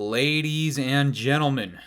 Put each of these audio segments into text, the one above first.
Ladies and gentlemen,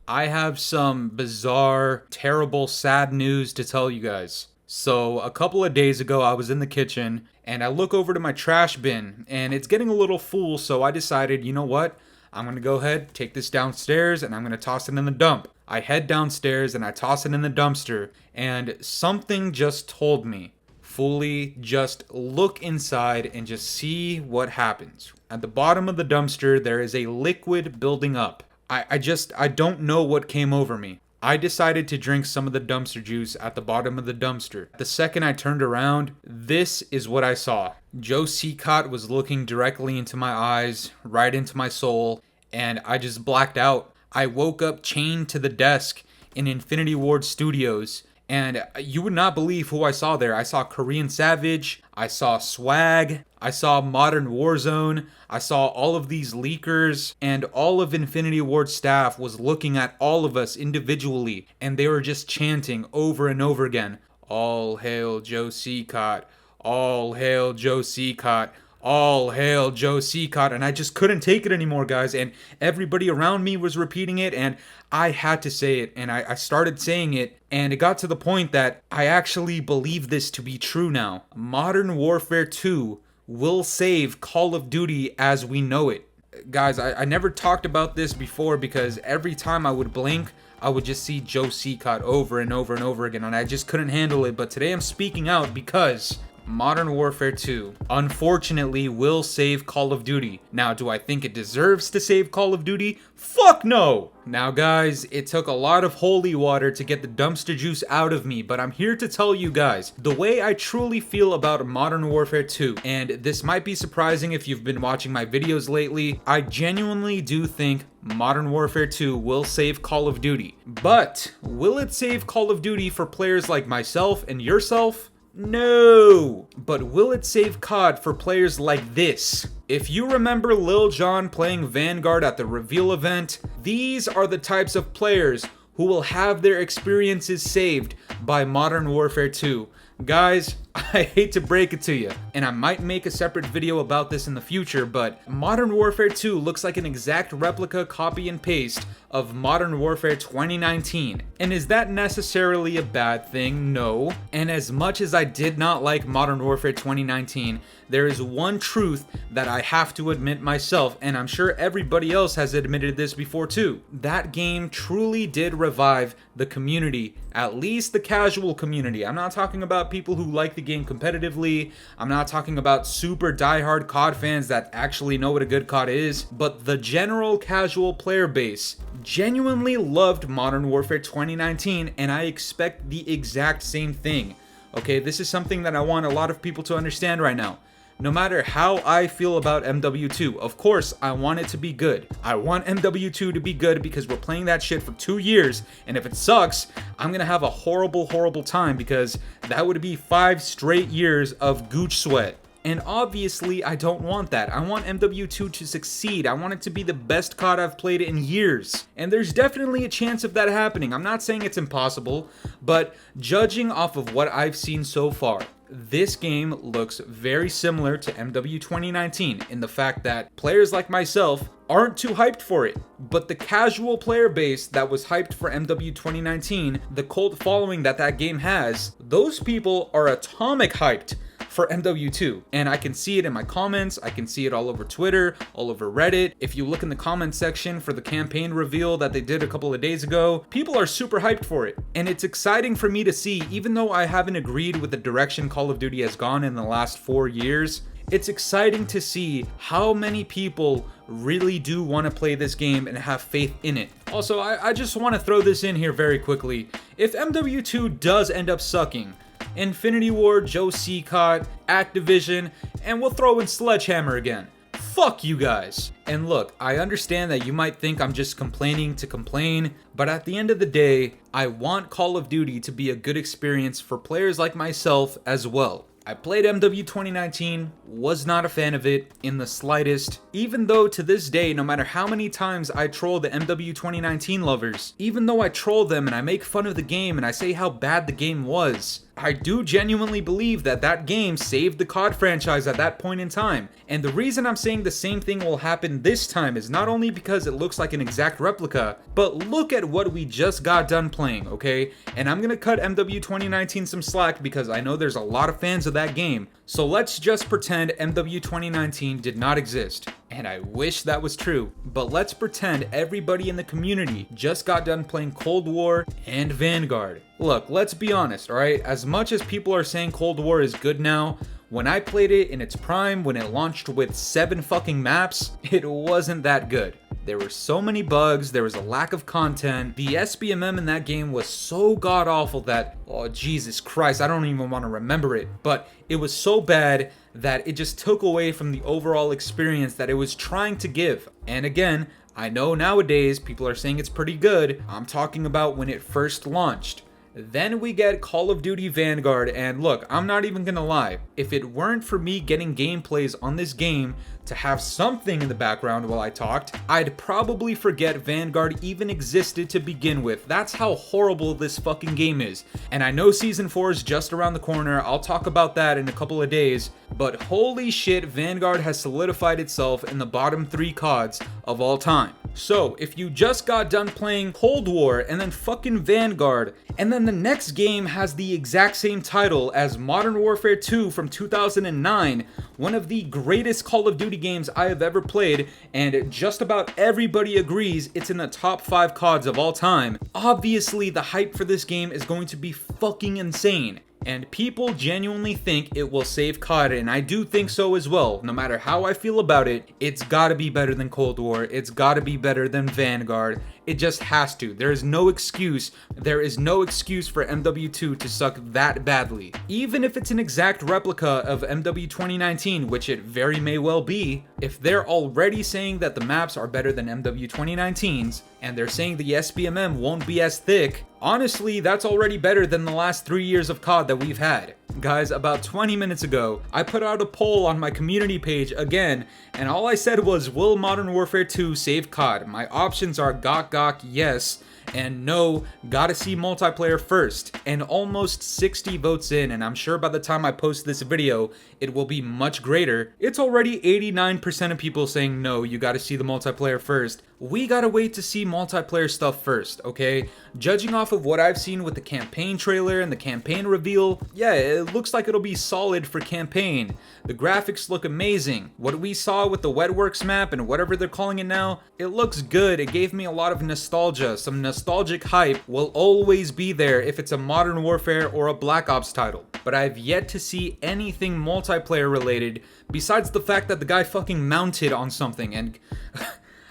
I have some bizarre, terrible, sad news to tell you guys. So, a couple of days ago, I was in the kitchen and I look over to my trash bin and it's getting a little full, so I decided, you know what? I'm gonna go ahead, take this downstairs, and I'm gonna toss it in the dump. I head downstairs and I toss it in the dumpster, and something just told me, Fooly, just look inside and just see what happens. At the bottom of the dumpster, there is a liquid building up. I don't know what came over me. I decided to drink some of the dumpster juice at the bottom of the dumpster. The second I turned around, this is what I saw. Joe COD was looking directly into my eyes, right into my soul, and I just blacked out. I woke up chained to the desk in Infinity Ward Studios, and you would not believe who I saw there. I saw Korean Savage, I saw Swag, I saw Modern Warzone, I saw all of these leakers, and all of Infinity Ward staff was looking at all of us individually, and they were just chanting over and over again, "All hail Joe COD, all hail Joe COD, all hail Joe COD," and I just couldn't take it anymore, guys, and everybody around me was repeating it, and I had to say it, and I started saying it, and it got to the point that I actually believe this to be true now. Modern Warfare 2 will save Call of Duty as we know it. Guys, I never talked about this before because every time I would blink, I would just see Joe COD over and over and over again, and I just couldn't handle it. But today I'm speaking out because Modern Warfare 2, unfortunately, will save Call of Duty. Now, do I think it deserves to save Call of Duty? Fuck no! Now, guys, it took a lot of holy water to get the dumpster juice out of me, but I'm here to tell you guys the way I truly feel about Modern Warfare 2. And this might be surprising if you've been watching my videos lately. I genuinely do think Modern Warfare 2 will save Call of Duty. But will it save Call of Duty for players like myself and yourself? No! But will it save COD for players like this? If you remember Lil Jon playing Vanguard at the reveal event, these are the types of players who will have their experiences saved by Modern Warfare 2. Guys, I hate to break it to you, and I might make a separate video about this in the future, but Modern Warfare 2 looks like an exact replica, copy and paste of Modern Warfare 2019. And is that necessarily a bad thing? No. And as much as I did not like Modern Warfare 2019, there is one truth that I have to admit myself, and I'm sure everybody else has admitted this before too. That game truly did revive the community, at least the casual community. I'm not talking about people who like the game competitively. I'm not talking about super diehard COD fans that actually know what a good COD is, but the general casual player base genuinely loved Modern Warfare 2019, and I expect the exact same thing. Okay, this is something that I want a lot of people to understand right now. No matter how I feel about MW2, of course, I want it to be good. I want MW2 to be good because we're playing that shit for 2 years, and if it sucks, I'm gonna have a horrible, horrible time because that would be 5 straight years of gooch sweat. And obviously, I don't want that. I want MW2 to succeed. I want it to be the best COD I've played in years. And there's definitely a chance of that happening. I'm not saying it's impossible, but judging off of what I've seen so far, this game looks very similar to MW 2019 in the fact that players like myself aren't too hyped for it. But the casual player base that was hyped for MW 2019, the cult following that that game has, those people are atomic hyped for MW2, and I can see it in my comments. I can see it all over Twitter, all over Reddit. If you look in the comment section for the campaign reveal that they did a couple of days ago, people are super hyped for it, and it's exciting for me to see. Even though I haven't agreed with the direction Call of Duty has gone in the last 4 years, it's exciting to see how many people really do want to play this game and have faith in it. Also, I just want to throw this in here very quickly. If MW2 does end up sucking, Infinity Ward, Joe COD, Activision, and we'll throw in Sledgehammer again. Fuck you guys. And look, I understand that you might think I'm just complaining to complain, but at the end of the day, I want Call of Duty to be a good experience for players like myself as well. I played MW 2019, was not a fan of it in the slightest, even though to this day, no matter how many times I troll the MW 2019 lovers, even though I troll them and I make fun of the game and I say how bad the game was, I do genuinely believe that that game saved the COD franchise at that point in time. And the reason I'm saying the same thing will happen this time is not only because it looks like an exact replica, but look at what we just got done playing, okay? And I'm gonna cut MW 2019 some slack because I know there's a lot of fans of that game. So let's just pretend MW 2019 did not exist. And I wish that was true, but let's pretend everybody in the community just got done playing Cold War and Vanguard. Look, let's be honest, alright? As much as people are saying Cold War is good now, when I played it in its prime, when it launched with 7 fucking maps, it wasn't that good. There were so many bugs, there was a lack of content, the SBMM in that game was so god awful that, oh Jesus Christ, I don't even want to remember it, but it was so bad that it just took away from the overall experience that it was trying to give. And again, I know nowadays people are saying it's pretty good, I'm talking about when it first launched. Then we get Call of Duty Vanguard, and look, I'm not even gonna lie, if it weren't for me getting gameplays on this game to have something in the background while I talked, I'd probably forget Vanguard even existed to begin with. That's how horrible this fucking game is. And I know Season 4 is just around the corner, I'll talk about that in a couple of days, but holy shit, Vanguard has solidified itself in the bottom 3 CODs of all time. So, if you just got done playing Cold War and then fucking Vanguard, and then the next game has the exact same title as Modern Warfare 2 from 2009, one of the greatest Call of Duty games I have ever played, and just about everybody agrees it's in the top 5 CODs of all time, obviously the hype for this game is going to be fucking insane. And people genuinely think it will save COD, and I do think so as well. No matter how I feel about it, it's gotta be better than Cold War, it's gotta be better than Vanguard. It just has to. There is no excuse. There is no excuse for MW2 to suck that badly. Even if it's an exact replica of MW 2019, which it very may well be, if they're already saying that the maps are better than MW 2019's, and they're saying the SBMM won't be as thick, honestly, that's already better than the last 3 years of COD that we've had. Guys, about 20 minutes ago, I put out a poll on my community page again, and all I said was, will Modern Warfare 2 save COD? My options are gok, yes, and no, gotta see multiplayer first. And almost 60 votes in, and I'm sure by the time I post this video, it will be much greater. It's already 89% of people saying no, you gotta see the multiplayer first. We gotta wait to see multiplayer stuff first, okay? Judging off of what I've seen with the campaign trailer and the campaign reveal, yeah, it looks like it'll be solid for campaign. The graphics look amazing. What we saw with the Wetworks map and whatever they're calling it now, it looks good. It gave me a lot of nostalgia. Some nostalgic hype will always be there if it's a Modern Warfare or a Black Ops title. But I've yet to see anything multiplayer related besides the fact that the guy fucking mounted on something, and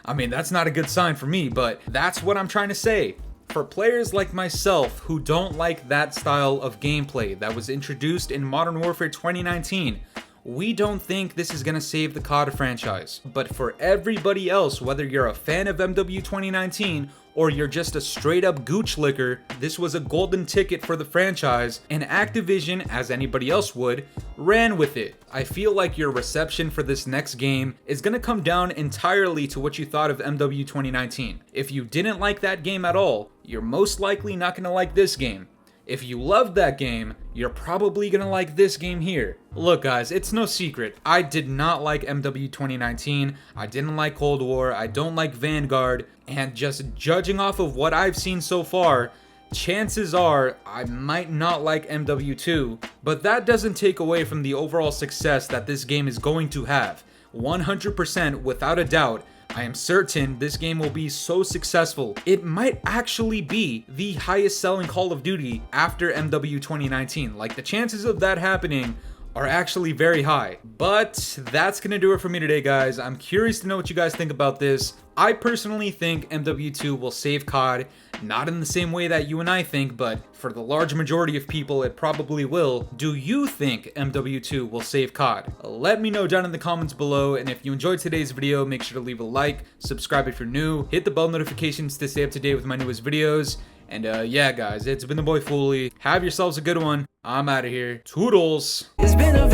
I mean, that's not a good sign for me, but that's what I'm trying to say. For players like myself who don't like that style of gameplay that was introduced in Modern Warfare 2019, we don't think this is gonna save the COD franchise. But for everybody else, whether you're a fan of MW 2019 or you're just a straight up gooch licker, this was a golden ticket for the franchise, and Activision, as anybody else would, ran with it. I feel like your reception for this next game is gonna come down entirely to what you thought of MW 2019. If you didn't like that game at all, you're most likely not gonna like this game. If you loved that game, you're probably gonna like this game here. Look guys, it's no secret, I did not like MW 2019, I didn't like Cold War, I don't like Vanguard, and just judging off of what I've seen so far, chances are I might not like MW2, but that doesn't take away from the overall success that this game is going to have. 100% without a doubt, I am certain this game will be so successful, it might actually be the highest selling Call of Duty after MW 2019. Like, the chances of that happening are actually very high. But that's gonna do it for me today, guys. I'm curious to know what you guys think about this. I personally think MW2 will save COD, not in the same way that you and I think, but for the large majority of people, it probably will. Do you think MW2 will save COD? Let me know down in the comments below, and if you enjoyed today's video, make sure to leave a like, subscribe if you're new, hit the bell notifications to stay up to date with my newest videos, and yeah guys, it's been the boy Fooly. Have yourselves a good one. I'm out of here. Toodles! It's been a